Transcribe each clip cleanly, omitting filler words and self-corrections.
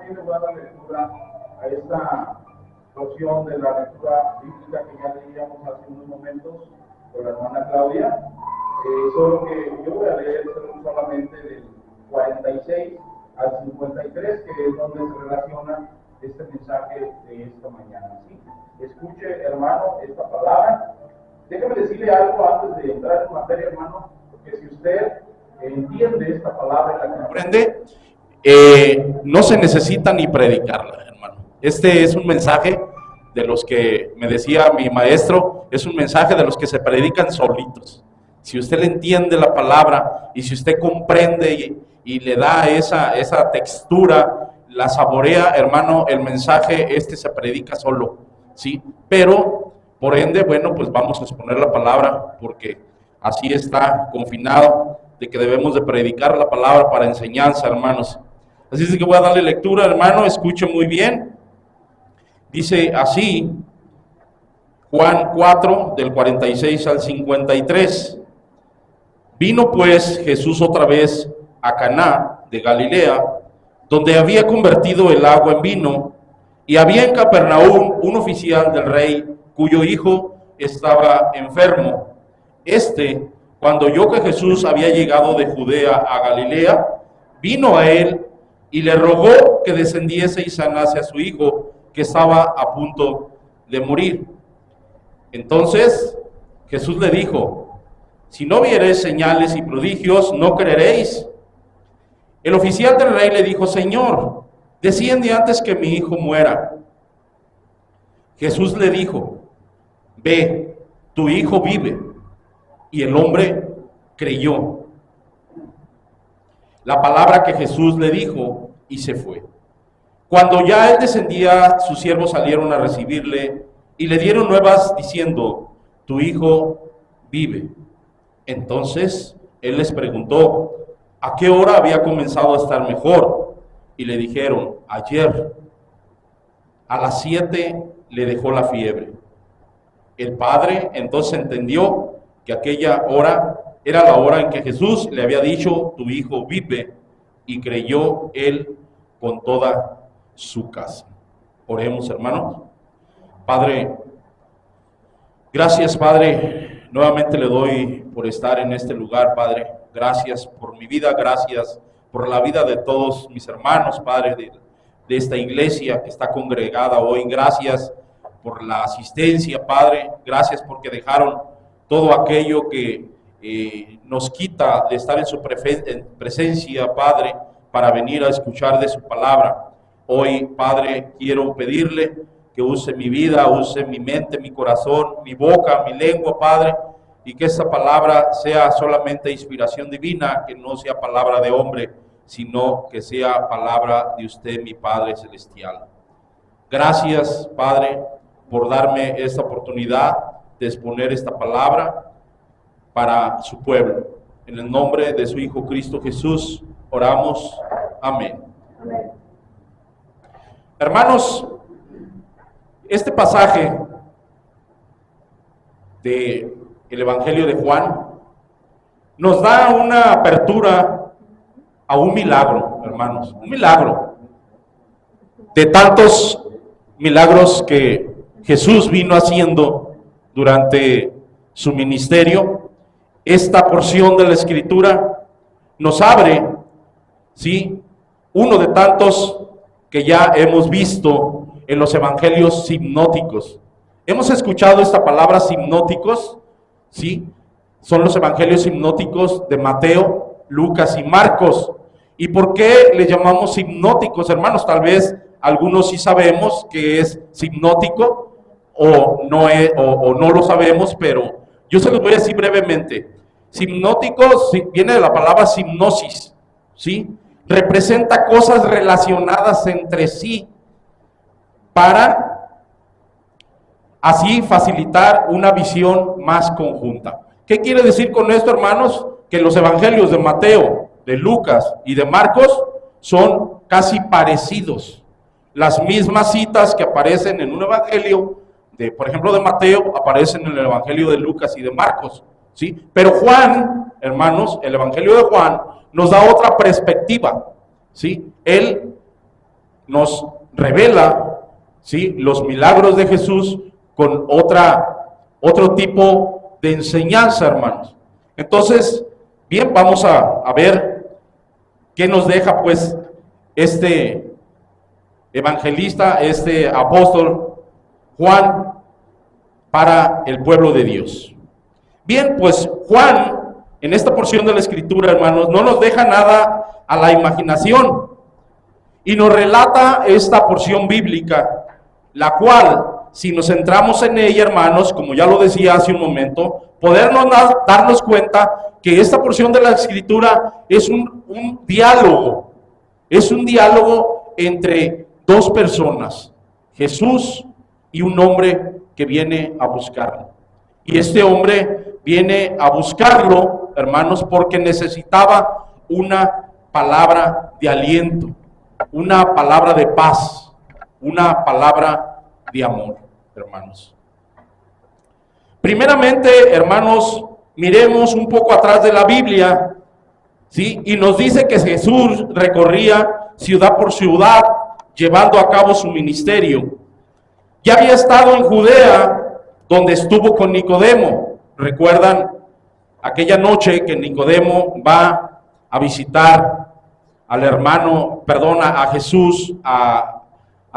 también le voy a dar lectura a esta porción de la lectura bíblica que ya leíamos hace unos momentos con la hermana Claudia. Solo que yo voy a leer solamente del 46 al 53, que es donde se relaciona este mensaje de esta mañana. ¿Sí? Escuche, hermano, esta palabra. Déjeme decirle algo antes de entrar en materia, hermano, porque si usted entiende esta palabra y la comprende, no se necesita ni predicarla, hermano. Este es un mensaje de los que, me decía mi maestro, es un mensaje de los que se predican solitos. Si usted le entiende la palabra y si usted comprende y le da esa textura, la saborea, hermano, el mensaje se predica solo, ¿sí? Pero, por ende, bueno, pues vamos a exponer la palabra porque así está confinado de que debemos de predicar la palabra para enseñanza, hermanos. Así es que voy a darle lectura, hermano, escuche muy bien. Dice así, Juan 4, del 46 al 53. Vino pues Jesús otra vez a Caná de Galilea, donde había convertido el agua en vino, y había en Capernaum un oficial del rey, cuyo hijo estaba enfermo. Cuando oyó que Jesús había llegado de Judea a Galilea, vino a él y le rogó que descendiese y sanase a su hijo, que estaba a punto de morir. Entonces Jesús le dijo: si no viereis señales y prodigios, no creeréis. El oficial del rey le dijo: Señor, desciende antes que mi hijo muera. Jesús le dijo: ve, tu hijo vive. Y el hombre creyó la palabra que Jesús le dijo y se fue. Cuando ya él descendía, sus siervos salieron a recibirle y le dieron nuevas diciendo: tu hijo vive. Entonces él les preguntó a qué hora había comenzado a estar mejor, y le dijeron: ayer a las 7 le dejó la fiebre. El padre entonces entendió que aquella hora era la hora en que Jesús le había dicho: tu hijo vive, y creyó él con toda su casa. Oremos, hermanos. Padre, gracias, Padre, nuevamente le doy por estar en este lugar, Padre. Gracias por mi vida, gracias por la vida de todos mis hermanos, Padre, de esta iglesia que está congregada hoy. Gracias por la asistencia, Padre. Gracias porque dejaron todo aquello que nos quita de estar en su presencia, Padre, para venir a escuchar de su palabra. Hoy, Padre, quiero pedirle que use mi vida, use mi mente, mi corazón, mi boca, mi lengua, Padre, y que esta palabra sea solamente inspiración divina, que no sea palabra de hombre, sino que sea palabra de usted, mi Padre Celestial. Gracias, Padre, por darme esta oportunidad de exponer esta palabra para su pueblo. En el nombre de su Hijo Cristo Jesús, oramos. Amén. Amén. Hermanos, este pasaje del Evangelio de Juan nos da una apertura a un milagro, hermanos, un milagro de tantos milagros que Jesús vino haciendo durante su ministerio. Esta porción de la Escritura nos abre, ¿sí?, uno de tantos que ya hemos visto en los evangelios sinópticos. Hemos escuchado esta palabra sinópticos, ¿sí? Son los evangelios sinópticos de Mateo, Lucas y Marcos. ¿Y por qué le llamamos sinópticos, hermanos? Tal vez algunos sí sabemos que es sinóptico o no lo sabemos, pero yo se los voy a decir brevemente. Sinóptico viene de la palabra hipnosis, ¿sí? Representa cosas relacionadas entre sí para así facilitar una visión más conjunta. ¿Qué quiere decir con esto, hermanos? Que los evangelios de Mateo, de Lucas y de Marcos son casi parecidos. Las mismas citas que aparecen en un evangelio, por ejemplo, de Mateo, aparecen en el evangelio de Lucas y de Marcos, ¿sí? Pero Juan, hermanos, el evangelio de Juan nos da otra perspectiva, ¿sí? Él nos revela, ¿sí?, los milagros de Jesús con otro tipo de enseñanza, hermanos. Entonces, bien, vamos a ver qué nos deja pues este evangelista, este apóstol Juan para el pueblo de Dios. Bien, pues Juan, en esta porción de la Escritura, hermanos, no nos deja nada a la imaginación y nos relata esta porción bíblica, la cual, si nos centramos en ella, hermanos, como ya lo decía hace un momento, podernos darnos cuenta que esta porción de la Escritura es un diálogo, entre dos personas, Jesús y un hombre que viene a buscarlo. Y este hombre viene a buscarlo, hermanos, porque necesitaba una palabra de aliento, una palabra de paz, una palabra de amor, hermanos. Primeramente, hermanos, miremos un poco atrás de la Biblia, ¿sí? Y nos dice que Jesús recorría ciudad por ciudad, llevando a cabo su ministerio. Ya había estado en Judea, donde estuvo con Nicodemo. ¿Recuerdan aquella noche que Nicodemo va a visitar a Jesús a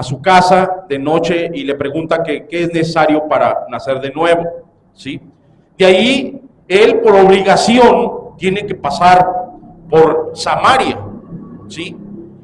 su casa de noche y le pregunta que qué es necesario para nacer de nuevo, ¿sí? De ahí, él por obligación tiene que pasar por Samaria, ¿sí?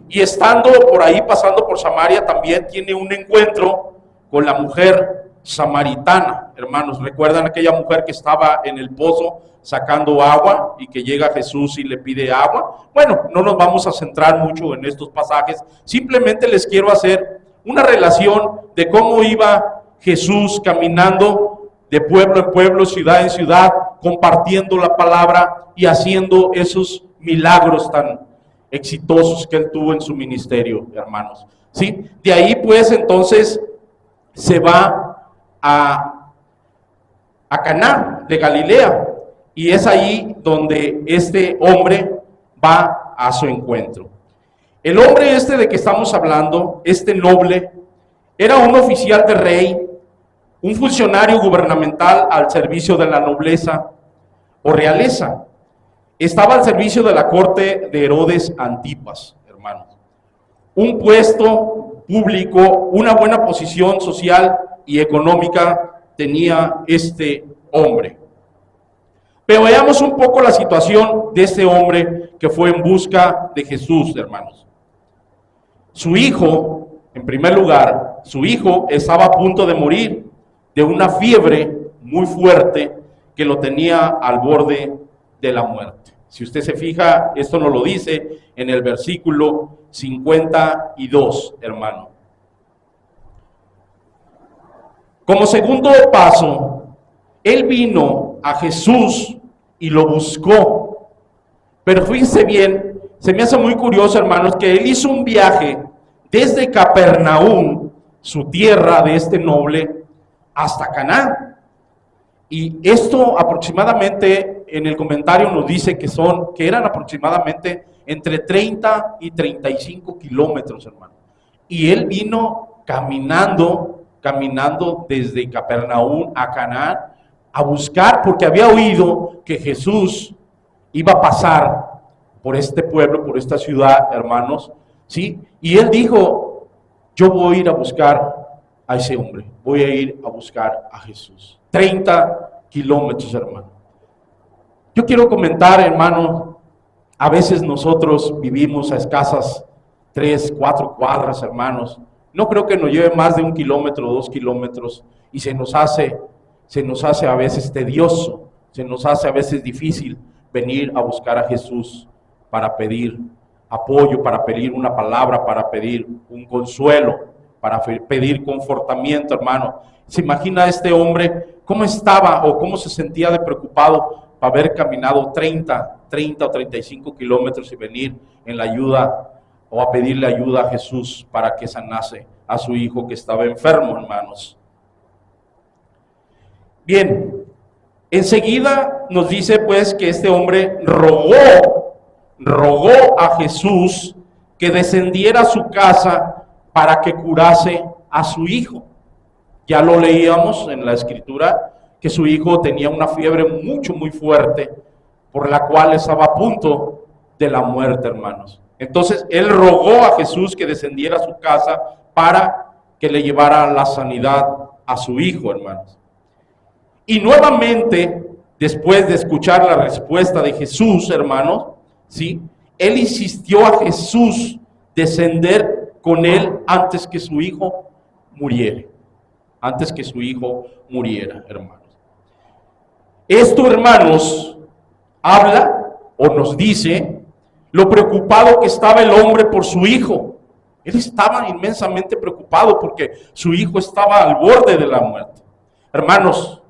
Y estando por ahí, pasando por Samaria, también tiene un encuentro con la mujer samaritana, hermanos. ¿Recuerdan aquella mujer que estaba en el pozo sacando agua y que llega Jesús y le pide agua? Bueno, no nos vamos a centrar mucho en estos pasajes, simplemente les quiero hacer una relación de cómo iba Jesús caminando de pueblo en pueblo, ciudad en ciudad, compartiendo la palabra y haciendo esos milagros tan exitosos que él tuvo en su ministerio, hermanos. ¿Sí? De ahí pues entonces se va a Caná de Galilea y es ahí donde este hombre va a su encuentro. El hombre este de que estamos hablando, este noble, era un oficial de rey, un funcionario gubernamental al servicio de la nobleza o realeza. Estaba al servicio de la corte de Herodes Antipas, hermanos. Un puesto público, una buena posición social y económica tenía este hombre. Pero veamos un poco la situación de este hombre que fue en busca de Jesús, hermanos. Su hijo, en primer lugar, su hijo estaba a punto de morir de una fiebre muy fuerte que lo tenía al borde de la muerte. Si usted se fija, esto nos lo dice en el versículo 52, hermano. Como segundo paso, él vino a Jesús y lo buscó. Pero fíjense bien, se me hace muy curioso, hermanos, que él hizo un viaje desde Capernaum, su tierra de este noble, hasta Caná. Y esto aproximadamente en el comentario nos dice que eran aproximadamente entre 30 y 35 kilómetros, hermano. Y él vino caminando desde Capernaum a Caná a buscar, porque había oído que Jesús iba a pasar por este pueblo, por esta ciudad, hermanos, ¿sí? Y él dijo, yo voy a ir a buscar a ese hombre, voy a ir a buscar a Jesús. 30 kilómetros, hermano. Yo quiero comentar, hermano, a veces nosotros vivimos a escasas 3, 4 cuadras, hermanos. No creo que nos lleve más de 1 kilómetro o 2 kilómetros y se nos hace a veces tedioso, se nos hace a veces difícil venir a buscar a Jesús para pedir apoyo, para pedir una palabra, para pedir un consuelo, para pedir confortamiento, hermano. ¿Se imagina este hombre cómo estaba o cómo se sentía de preocupado para haber caminado 30 o 35 kilómetros y venir en la ayuda o a pedirle ayuda a Jesús para que sanase a su hijo que estaba enfermo, hermanos? Bien, enseguida nos dice pues que este hombre rogó a Jesús que descendiera a su casa para que curase a su hijo. Ya lo leíamos en la escritura, que su hijo tenía una fiebre muy fuerte, por la cual estaba a punto de la muerte, hermanos. Entonces, él rogó a Jesús que descendiera a su casa para que le llevara la sanidad a su hijo, hermanos. Y nuevamente, después de escuchar la respuesta de Jesús, hermanos, ¿sí?, él insistió a Jesús descender con él antes que su hijo muriera. Antes que su hijo muriera, hermanos. Esto, hermanos, habla o nos dice lo preocupado que estaba el hombre por su hijo. Él estaba inmensamente preocupado porque su hijo estaba al borde de la muerte. Hermanos,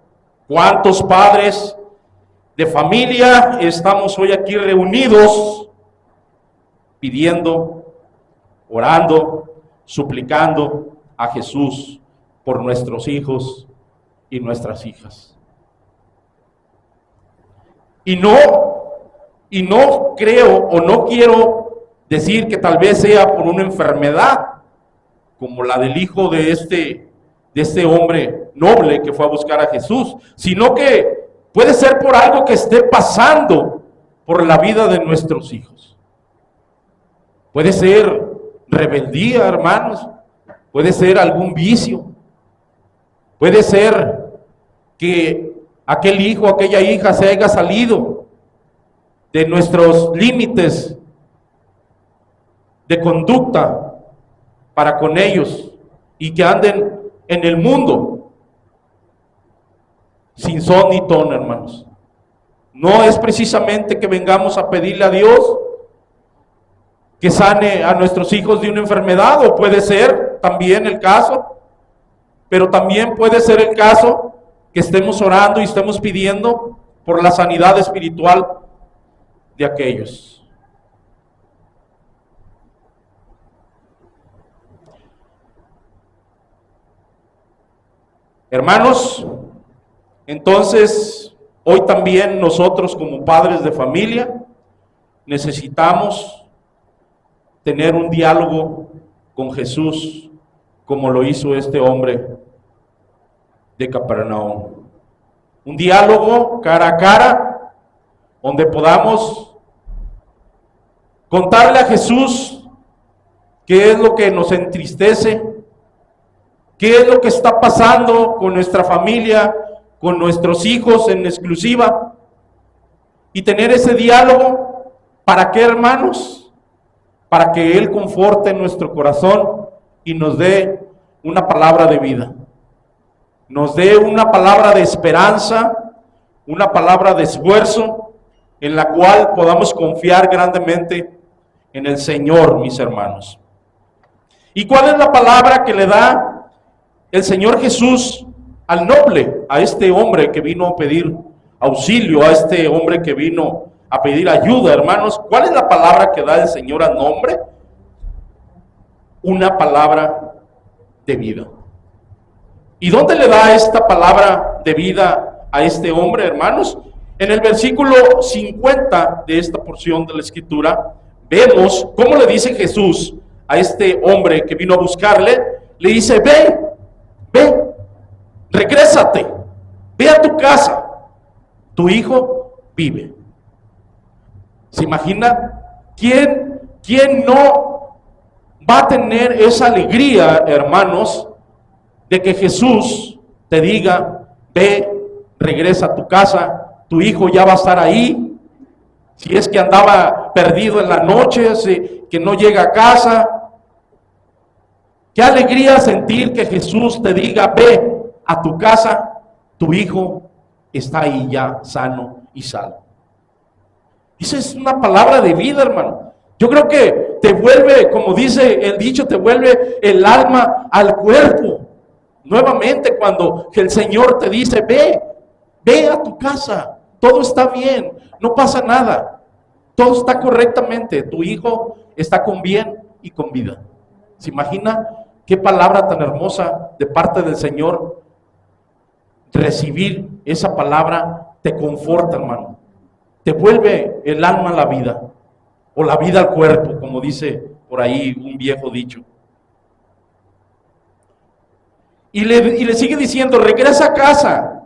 ¿cuántos padres de familia estamos hoy aquí reunidos pidiendo, orando, suplicando a Jesús por nuestros hijos y nuestras hijas? Y no creo o no quiero decir que tal vez sea por una enfermedad como la del hijo de este hombre noble que fue a buscar a Jesús, sino que puede ser por algo que esté pasando por la vida de nuestros hijos. Puede ser rebeldía, hermanos, puede ser algún vicio, puede ser que aquel hijo, aquella hija se haya salido de nuestros límites de conducta para con ellos y que anden en el mundo sin son ni ton, hermanos. No es precisamente que vengamos a pedirle a Dios que sane a nuestros hijos de una enfermedad, o puede ser también el caso, pero también puede ser el caso que estemos orando y estemos pidiendo por la sanidad espiritual de aquellos. Hermanos, entonces hoy también nosotros como padres de familia necesitamos tener un diálogo con Jesús como lo hizo este hombre de Capernaum. Un diálogo cara a cara donde podamos contarle a Jesús qué es lo que nos entristece, qué es lo que está pasando con nuestra familia, con nuestros hijos en exclusiva, y tener ese diálogo. ¿Para qué, hermanos? Para que Él conforte nuestro corazón y nos dé una palabra de vida, nos dé una palabra de esperanza, una palabra de esfuerzo, en la cual podamos confiar grandemente en el Señor, mis hermanos. ¿Y cuál es la palabra que le da el Señor Jesús al noble, a este hombre que vino a pedir auxilio, a este hombre que vino a pedir ayuda, hermanos? ¿Cuál es la palabra que da el Señor al hombre? Una palabra de vida. ¿Y dónde le da esta palabra de vida a este hombre, hermanos? En el versículo 50 de esta porción de la Escritura, vemos cómo le dice Jesús a este hombre que vino a buscarle. Le dice: ve, regrésate, ve a tu casa, tu hijo vive. ¿Se imagina? ¿Quién no va a tener esa alegría, hermanos, de que Jesús te diga: ve, regresa a tu casa, tu hijo ya va a estar ahí? Si es que andaba perdido en la noche, que no llega a casa. Qué alegría sentir que Jesús te diga: ve a tu casa, tu hijo está ahí ya sano y salvo. Esa es una palabra de vida, hermano. Yo creo que te vuelve, como dice el dicho, te vuelve el alma al cuerpo. Nuevamente, cuando el Señor te dice: ve a tu casa, todo está bien, no pasa nada, todo está correctamente, tu hijo está con bien y con vida. ¿Se imagina qué palabra tan hermosa de parte del Señor? Recibir esa palabra te conforta, hermano. Te vuelve el alma a la vida, o la vida al cuerpo, como dice por ahí un viejo dicho. Y le sigue diciendo, regresa a casa.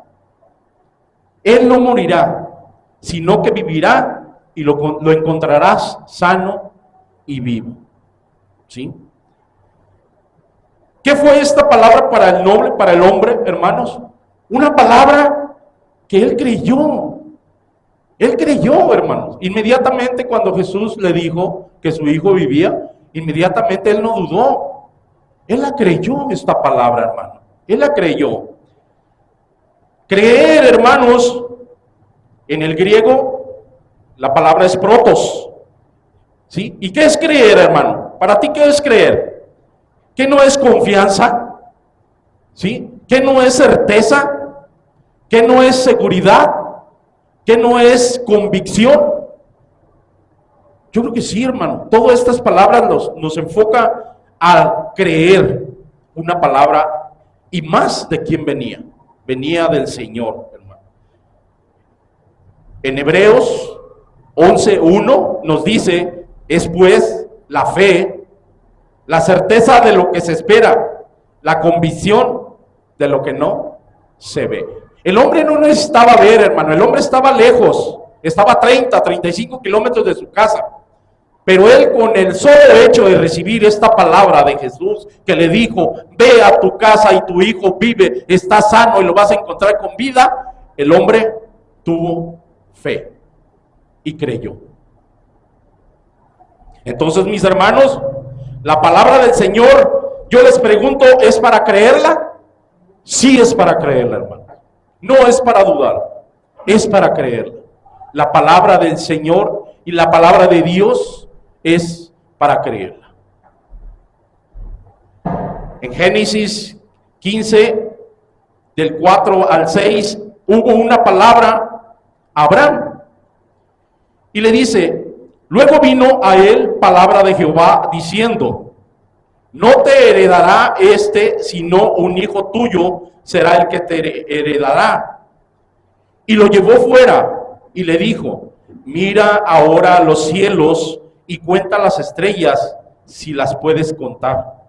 Él no morirá, sino que vivirá y lo encontrarás sano y vivo. ¿Sí? ¿Qué fue esta palabra para el noble, para el hombre, hermanos? Una palabra que él creyó. Él creyó, hermanos. Inmediatamente cuando Jesús le dijo que su hijo vivía, inmediatamente él no dudó. Él la creyó, esta palabra, hermano. Él la creyó. Creer, hermanos, en el griego, la palabra es protos. ¿Sí? ¿Y qué es creer, hermano? Para ti, ¿qué es creer? ¿Qué no es confianza? ¿Sí? ¿Qué no es certeza? ¿Qué no es seguridad? ¿Qué no es convicción? Yo creo que sí, hermano. Todas estas palabras nos enfoca a creer una palabra, y más de quién venía. Venía del Señor, hermano. En Hebreos 11:1 nos dice, es pues la fe, la certeza de lo que se espera, la convicción de lo que no se ve. El hombre no necesitaba ver, hermano. El hombre estaba lejos, estaba a 30, 35 kilómetros de su casa. Pero él, con el solo hecho de recibir esta palabra de Jesús, que le dijo, ve a tu casa y tu hijo vive, está sano y lo vas a encontrar con vida, el hombre tuvo fe y creyó. Entonces, mis hermanos, la palabra del Señor, yo les pregunto, ¿es para creerla? Sí, es para creerla, hermano. No es para dudar, es para creerla. La palabra del Señor y la palabra de Dios es para creerla. En Génesis 15, del 4 al 6, hubo una palabra a Abraham. Y le dice, luego vino a él palabra de Jehová diciendo, no te heredará sino un hijo tuyo será el que te heredará. Y lo llevó fuera y le dijo, mira ahora los cielos y cuenta las estrellas si las puedes contar.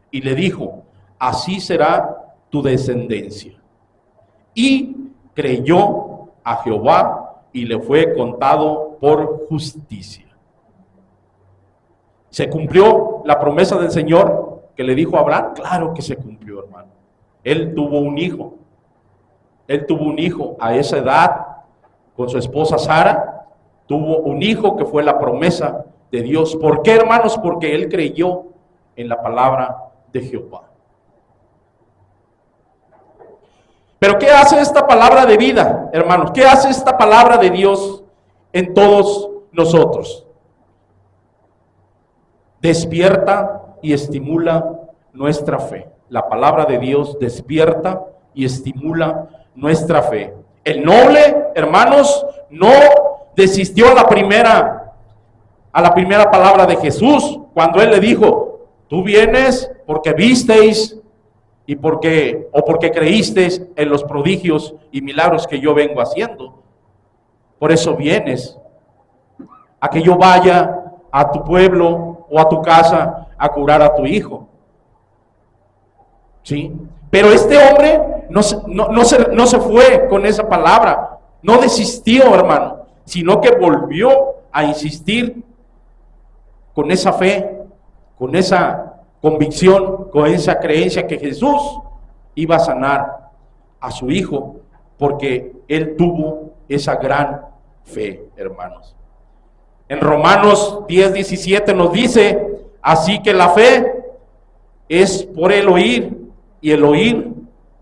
Y le dijo, así será tu descendencia. Y creyó a Jehová y le fue contado por justicia. ¿Se cumplió la promesa del Señor que le dijo a Abraham? Claro que se cumplió, hermano. Él tuvo un hijo. Él tuvo un hijo a esa edad con su esposa Sara. Tuvo un hijo que fue la promesa de Dios. ¿Por qué, hermanos? Porque él creyó en la palabra de Jehová. Pero ¿qué hace esta palabra de vida, hermanos? ¿Qué hace esta palabra de Dios en todos nosotros? Despierta y estimula nuestra fe. La palabra de Dios despierta y estimula nuestra fe. El noble, hermanos, no desistió a la primera palabra de Jesús, cuando él le dijo, tú vienes porque visteis y porque creísteis en los prodigios y milagros que yo vengo haciendo. Por eso vienes a que yo vaya a tu pueblo o a tu casa a curar a tu hijo. ¿Sí? Pero este hombre no se fue con esa palabra, no desistió, hermano, sino que volvió a insistir con esa fe, con esa convicción, con esa creencia que Jesús iba a sanar a su hijo, porque él tuvo esa gran fe, hermanos. En Romanos 10:17 nos dice, así que la fe es por el oír, y el oír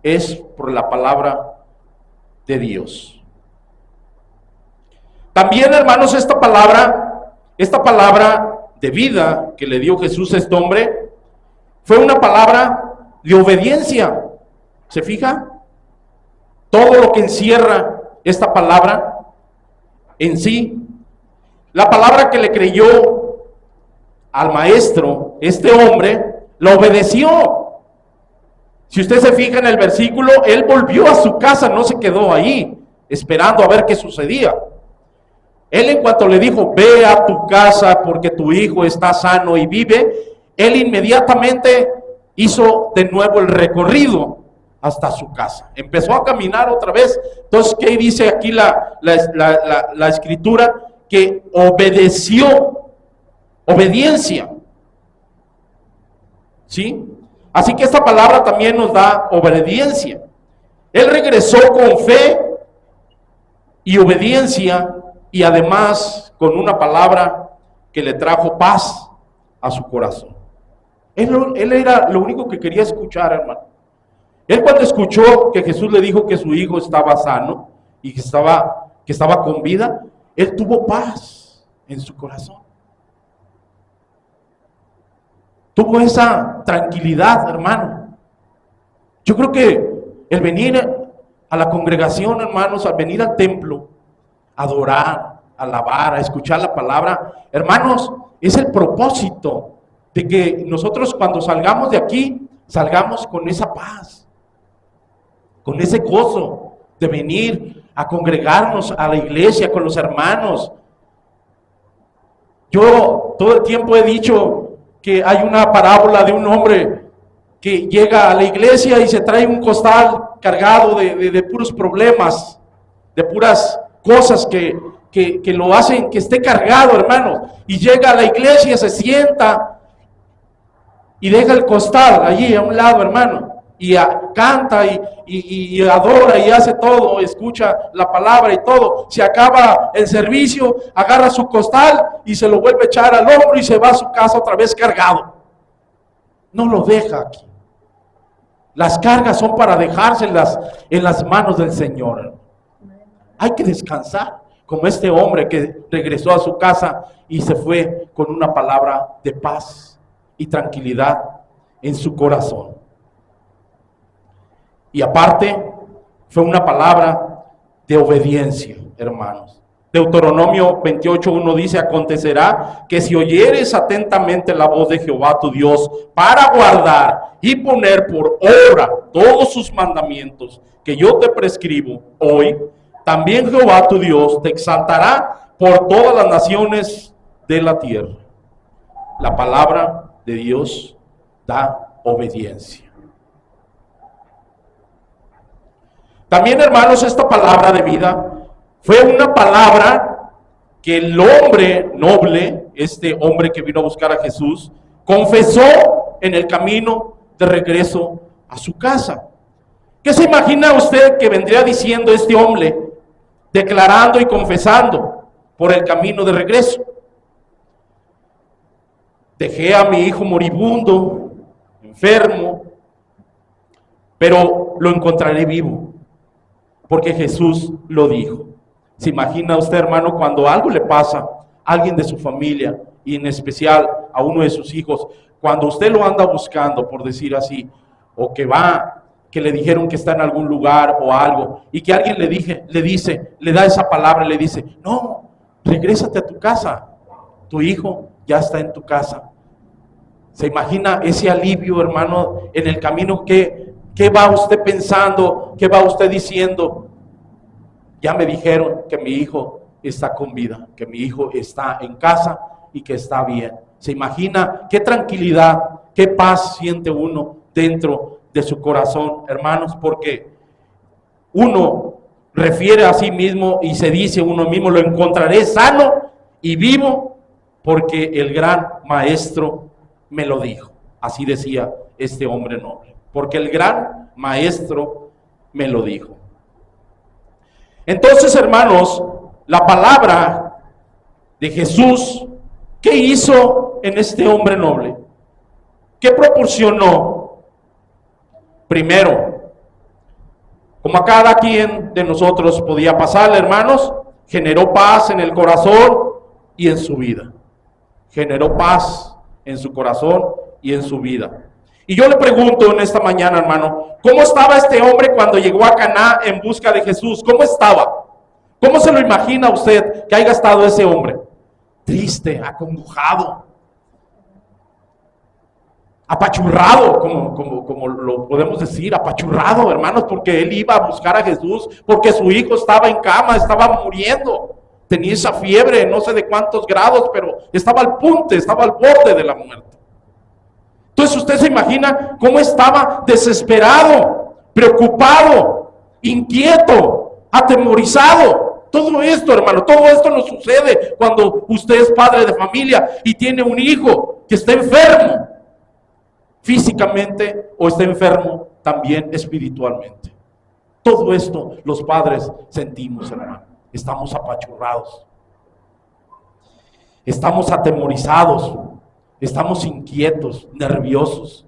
es por la palabra de Dios. También, hermanos, esta palabra de vida que le dio Jesús a este hombre, fue una palabra de obediencia. ¿Se fija? Todo lo que encierra esta palabra en sí. La palabra que le creyó al maestro, este hombre, la obedeció. Si usted se fija en el versículo, él volvió a su casa, no se quedó ahí, esperando a ver qué sucedía. Él, en cuanto le dijo, ve a tu casa porque tu hijo está sano y vive, él inmediatamente hizo de nuevo el recorrido hasta su casa. Empezó a caminar otra vez. Entonces, ¿qué dice aquí la escritura? Que obedeció. Obediencia. ¿Sí? Así que esta palabra también nos da obediencia. Él regresó con fe y obediencia, y además con una palabra que le trajo paz a su corazón. Él era lo único que quería escuchar, hermano. Él, cuando escuchó que Jesús le dijo que su hijo estaba sano y que estaba con vida, él tuvo paz en su corazón. Tuvo esa tranquilidad, hermano. Yo creo que el venir a la congregación, hermanos, al venir al templo, a adorar, a alabar, a escuchar la palabra, hermanos, es el propósito de que nosotros, cuando salgamos de aquí, salgamos con esa paz, con ese gozo de venir a congregarnos a la iglesia con los hermanos. Yo todo el tiempo he dicho que hay una parábola de un hombre que llega a la iglesia y se trae un costal cargado de puros problemas, de puras cosas que lo hacen que esté cargado, hermanos. Y llega a la iglesia, se sienta y deja el costal allí a un lado, hermano. Y canta y adora y hace todo, escucha la palabra y todo. Se acaba el servicio, agarra su costal y se lo vuelve a echar al hombro y se va a su casa otra vez cargado. No lo deja aquí. Las cargas son para dejárselas en las manos del Señor. Hay que descansar, como este hombre que regresó a su casa y se fue con una palabra de paz y tranquilidad en su corazón. Y aparte, fue una palabra de obediencia, hermanos. Deuteronomio 28:1 dice: acontecerá que si oyeres atentamente la voz de Jehová tu Dios para guardar y poner por obra todos sus mandamientos que yo te prescribo hoy, también Jehová tu Dios te exaltará por todas las naciones de la tierra. La palabra de Dios da obediencia. También, hermanos, esta palabra de vida fue una palabra que el hombre noble, este hombre que vino a buscar a Jesús, confesó en el camino de regreso a su casa. ¿Qué se imagina usted que vendría diciendo este hombre, declarando y confesando por el camino de regreso? Dejé a mi hijo moribundo, enfermo, pero lo encontraré vivo, porque Jesús lo dijo. ¿Se imagina usted, hermano, cuando algo le pasa a alguien de su familia, y en especial a uno de sus hijos, cuando usted lo anda buscando, por decir así, o que le dijeron que está en algún lugar o algo, y que alguien le da esa palabra, le dice: no, regrésate a tu casa, tu hijo ya está en tu casa? ¿Se imagina ese alivio, hermano, en el camino? ¿Qué va usted pensando? ¿Qué va usted diciendo? Ya me dijeron que mi hijo está con vida, que mi hijo está en casa y que está bien. ¿Se imagina qué tranquilidad, qué paz siente uno dentro de su corazón, hermanos? Porque uno refiere a sí mismo y se dice uno mismo: lo encontraré sano y vivo, porque el gran maestro me lo dijo. Así decía este hombre noble, porque el gran maestro me lo dijo. Entonces, hermanos, la palabra de Jesús, ¿qué hizo en este hombre noble? ¿Qué proporcionó? Primero, como a cada quien de nosotros podía pasarle, hermanos, generó paz en el corazón y en su vida. Generó paz en su corazón y en su vida. Y yo le pregunto en esta mañana, hermano, ¿cómo estaba este hombre cuando llegó a Caná en busca de Jesús? ¿Cómo estaba? ¿Cómo se lo imagina usted que haya estado ese hombre? Triste, acongojado, apachurrado, como lo podemos decir, apachurrado, hermanos, porque él iba a buscar a Jesús, porque su hijo estaba en cama, estaba muriendo, tenía esa fiebre, no sé de cuántos grados, pero estaba al punto, estaba al borde de la muerte. Entonces usted se imagina cómo estaba desesperado, preocupado, inquieto, atemorizado. Todo esto, hermano, todo esto nos sucede cuando usted es padre de familia y tiene un hijo que está enfermo físicamente o está enfermo también espiritualmente. Todo esto los padres sentimos, hermano. Estamos apachurrados, estamos atemorizados, estamos inquietos, nerviosos.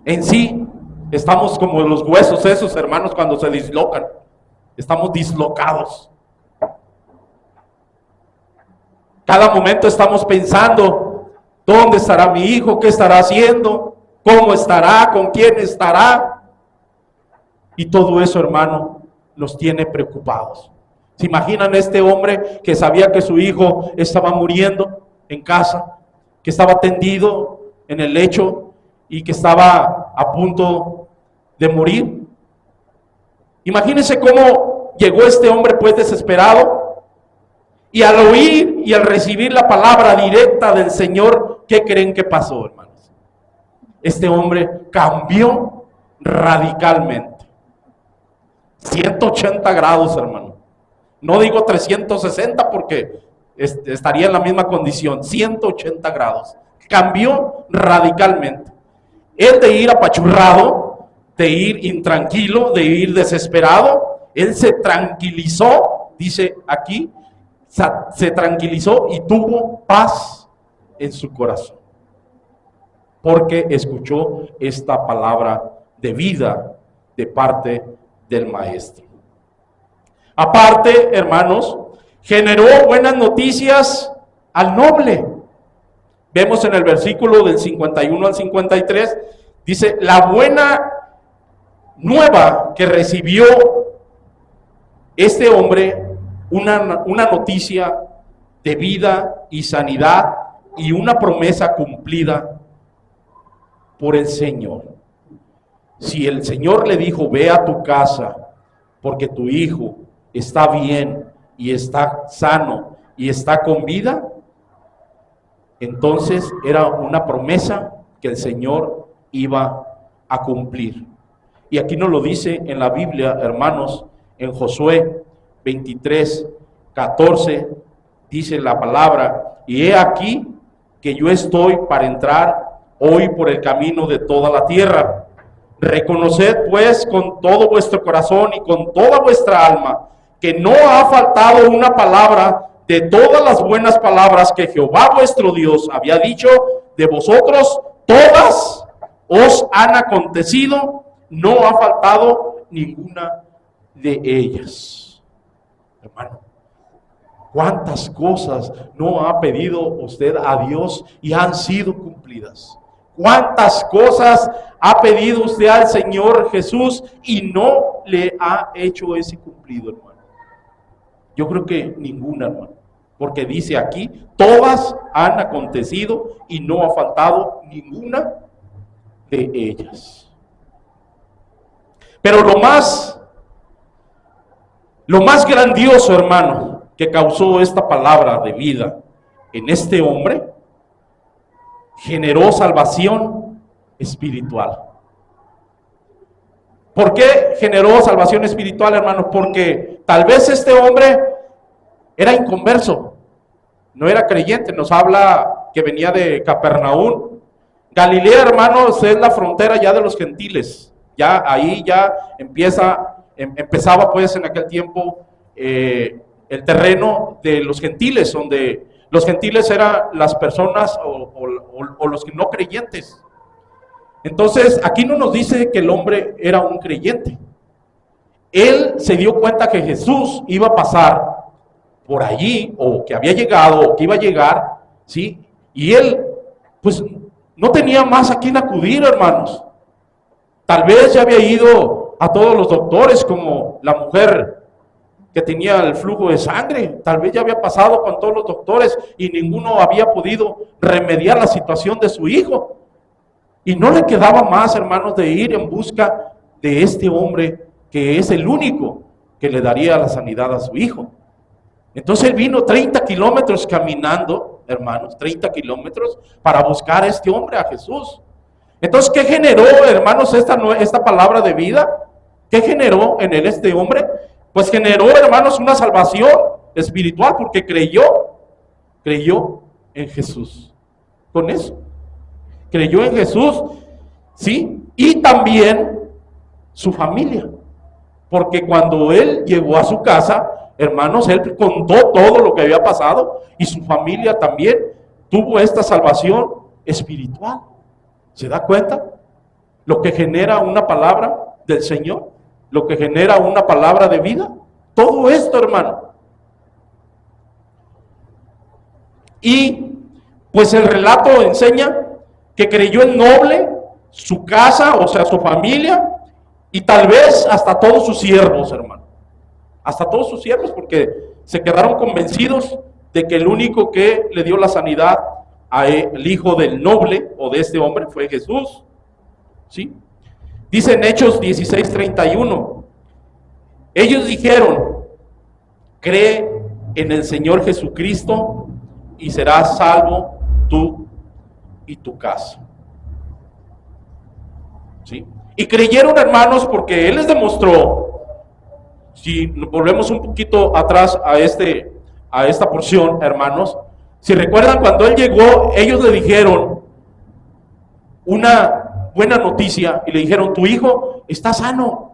En sí, estamos como los huesos esos, hermanos, cuando se dislocan. Estamos dislocados. Cada momento estamos pensando, ¿dónde estará mi hijo? ¿Qué estará haciendo? ¿Cómo estará? ¿Con quién estará? Y todo eso, hermano, nos tiene preocupados. ¿Se imaginan este hombre que sabía que su hijo estaba muriendo en casa, que estaba tendido en el lecho y que estaba a punto de morir? Imagínense cómo llegó este hombre pues desesperado, y al oír y al recibir la palabra directa del Señor, ¿qué creen que pasó, hermanos? Este hombre cambió radicalmente. 180 grados, hermano. No digo 360 porque estaría en la misma condición. 180 grados. Cambió radicalmente. Él de ir apachurrado, de ir intranquilo, de ir desesperado, él se tranquilizó, dice aquí, se tranquilizó y tuvo paz en su corazón, porque escuchó esta palabra de vida de parte del maestro. Aparte, hermanos, generó buenas noticias al noble. Vemos en el versículo del 51 al 53, dice, la buena nueva que recibió este hombre, una noticia de vida y sanidad y una promesa cumplida por el Señor. Si el Señor le dijo, ve a tu casa, porque tu hijo está bien y está sano y está con vida, entonces era una promesa que el Señor iba a cumplir. Y aquí nos lo dice en la Biblia, hermanos, en Josué 23:14, dice la palabra, y he aquí que yo estoy para entrar hoy por el camino de toda la tierra. Reconoced pues con todo vuestro corazón y con toda vuestra alma que no ha faltado una palabra de todas las buenas palabras que Jehová vuestro Dios había dicho de vosotros, todas os han acontecido, no ha faltado ninguna de ellas. Hermano, ¿cuántas cosas no ha pedido usted a Dios y han sido cumplidas? ¿Cuántas cosas ha pedido usted al Señor Jesús y no le ha hecho ese cumplido, hermano? Yo creo que ninguna, hermano, porque dice aquí, todas han acontecido y no ha faltado ninguna de ellas. Pero lo más grandioso, hermano, que causó esta palabra de vida en este hombre, generó salvación espiritual. ¿Por qué generó salvación espiritual, hermanos? Porque tal vez este hombre era inconverso, no era creyente. Nos habla que venía de Capernaum. Galilea, hermanos, es la frontera ya de los gentiles. Ya ahí ya empezaba pues en aquel tiempo el terreno de los gentiles, donde los gentiles eran las personas o los que no creyentes. Entonces, aquí no nos dice que el hombre era un creyente. Él se dio cuenta que Jesús iba a pasar por allí, o que había llegado, o que iba a llegar, ¿sí? Y él, pues, no tenía más a quién acudir, hermanos. Tal vez ya había ido a todos los doctores, como la mujer que tenía el flujo de sangre. Tal vez ya había pasado con todos los doctores y ninguno había podido remediar la situación de su hijo. Y no le quedaba más, hermanos, de ir en busca de este hombre que es el único que le daría la sanidad a su hijo. Entonces él vino 30 kilómetros caminando, hermanos, 30 kilómetros para buscar a este hombre, a Jesús. Entonces, ¿qué generó, hermanos, esta palabra de vida? ¿Qué generó en él este hombre? Pues generó, hermanos, una salvación espiritual porque creyó en Jesús. Con eso, creyó en Jesús, ¿sí? Y también su familia, porque cuando él llegó a su casa, hermanos, él contó todo lo que había pasado y su familia también tuvo esta salvación espiritual. ¿Se da cuenta? Lo que genera una palabra del Señor, lo que genera una palabra de vida, todo esto, hermano. Y pues el relato enseña que creyó en noble, su casa, o sea, su familia, y tal vez hasta todos sus siervos, hermano. Hasta todos sus siervos, porque se quedaron convencidos de que el único que le dio la sanidad al hijo del noble o de este hombre fue Jesús, ¿sí? Dice en Hechos 16:31, ellos dijeron, cree en el Señor Jesucristo y serás salvo tú y tu casa, ¿sí? Y creyeron, hermanos, porque Él les demostró, si volvemos un poquito atrás a esta porción, hermanos, si recuerdan cuando Él llegó, ellos le dijeron una buena noticia y le dijeron, tu hijo está sano,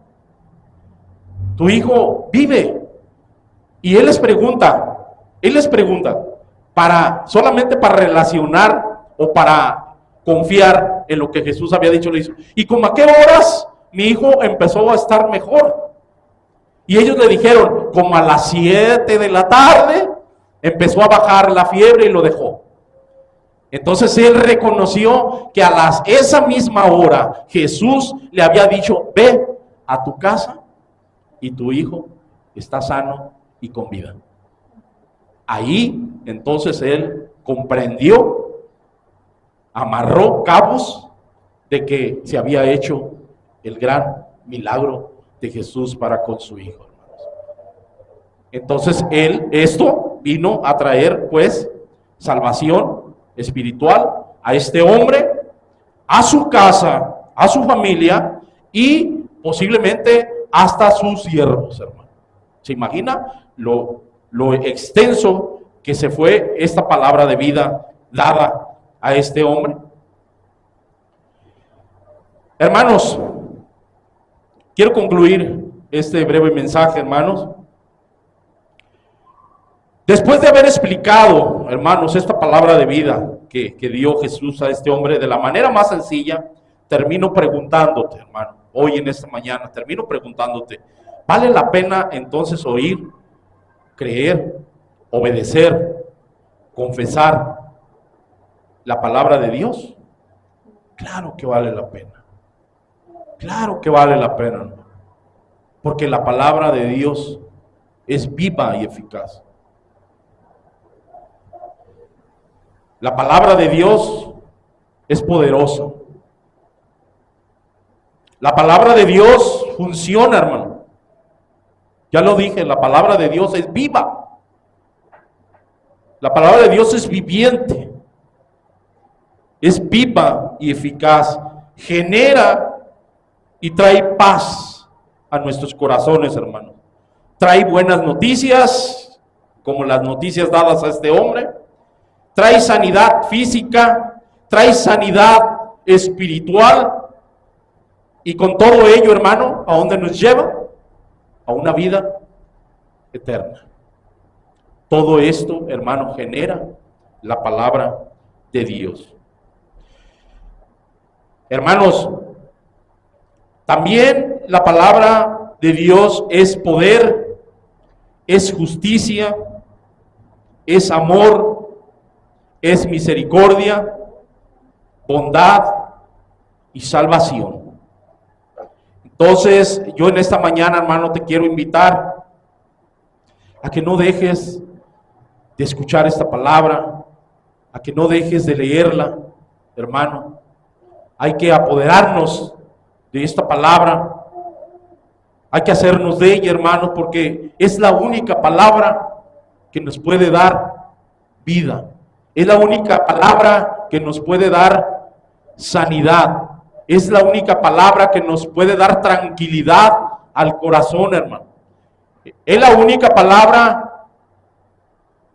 tu hijo vive. Y Él les pregunta, solamente para relacionar o para confiar en lo que Jesús había dicho, le dijo, ¿y como a qué horas mi hijo empezó a estar mejor? Y ellos le dijeron, como a las 7 de la tarde empezó a bajar la fiebre y lo dejó. Entonces él reconoció que a esa misma hora Jesús le había dicho, ve a tu casa y tu hijo está sano y con vida. Ahí entonces él comprendió, amarró cabos de que se había hecho el gran milagro de Jesús para con su hijo, hermanos. Entonces esto vino a traer pues salvación espiritual a este hombre, a su casa, a su familia y posiblemente hasta sus siervos, hermano. ¿Se imagina lo extenso que se fue esta palabra de vida dada a este hombre? Hermanos, quiero concluir este breve mensaje, hermanos. Después de haber explicado, hermanos, esta palabra de vida que dio Jesús a este hombre de la manera más sencilla, termino preguntándote, hermano, hoy en esta mañana, termino preguntándote, ¿vale la pena entonces oír, creer, obedecer, confesar la palabra de Dios? Claro que vale la pena. Claro que vale la pena, ¿no? Porque la palabra de Dios es viva y eficaz. La palabra de Dios es poderosa. La palabra de Dios funciona, hermano. Ya lo dije, la palabra de Dios es viva. La palabra de Dios es viviente. Es viva y eficaz. Genera y trae paz a nuestros corazones, hermano. Trae buenas noticias, como las noticias dadas a este hombre. Trae sanidad física, trae sanidad espiritual. Y con todo ello, hermano, ¿a dónde nos lleva? A una vida eterna. Todo esto, hermano, genera la palabra de Dios. Hermanos, también la palabra de Dios es poder, es justicia, es amor, es misericordia, bondad y salvación. Entonces, yo en esta mañana, hermano, te quiero invitar a que no dejes de escuchar esta palabra, a que no dejes de leerla, hermano. Hay que apoderarnos de esta palabra, hay que hacernos de ella, hermano, porque es la única palabra que nos puede dar vida, Es la única palabra que nos puede dar sanidad. Es la única palabra que nos puede dar tranquilidad al corazón, hermano. Es la única palabra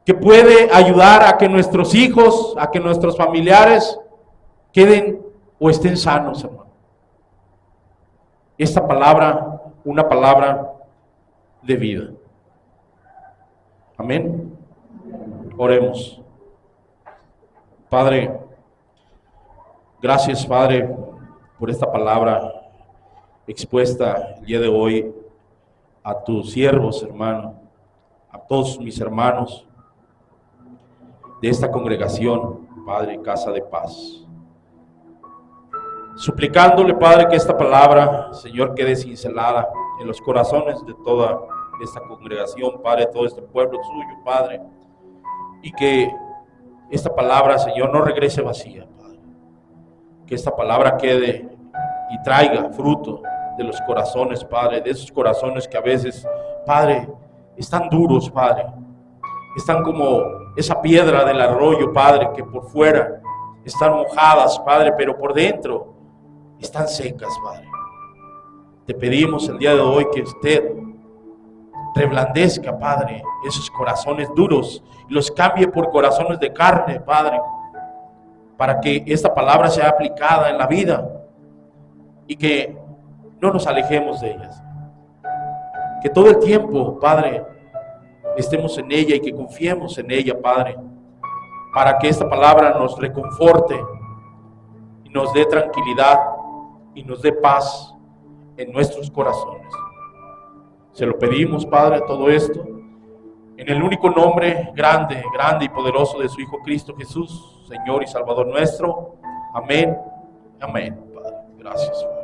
que puede ayudar a que nuestros hijos, a que nuestros familiares queden o estén sanos, hermano. Esta palabra, una palabra de vida. Amén. Oremos. Padre, gracias, Padre, por esta palabra expuesta el día de hoy a tus siervos, hermano, a todos mis hermanos de esta congregación, Padre, Casa de Paz. Suplicándole, Padre, que esta palabra, Señor, quede cincelada en los corazones de toda esta congregación, Padre, todo este pueblo suyo, Padre, y que esta palabra, Señor, no regrese vacía, Padre. Que esta palabra quede y traiga fruto de los corazones, Padre, de esos corazones que a veces, Padre, están duros, Padre. Están como esa piedra del arroyo, Padre, que por fuera están mojadas, Padre, pero por dentro están secas, Padre. Te pedimos el día de hoy que usted reblandezca, Padre, esos corazones duros y los cambie por corazones de carne, Padre, para que esta palabra sea aplicada en la vida y que no nos alejemos de ellas. Que todo el tiempo, Padre, estemos en ella y que confiemos en ella, Padre, para que esta palabra nos reconforte y nos dé tranquilidad y nos dé paz en nuestros corazones. Se lo pedimos, Padre, todo esto en el único nombre grande, grande y poderoso de su Hijo Cristo Jesús, Señor y Salvador nuestro. Amén. Amén, Padre. Gracias, Padre.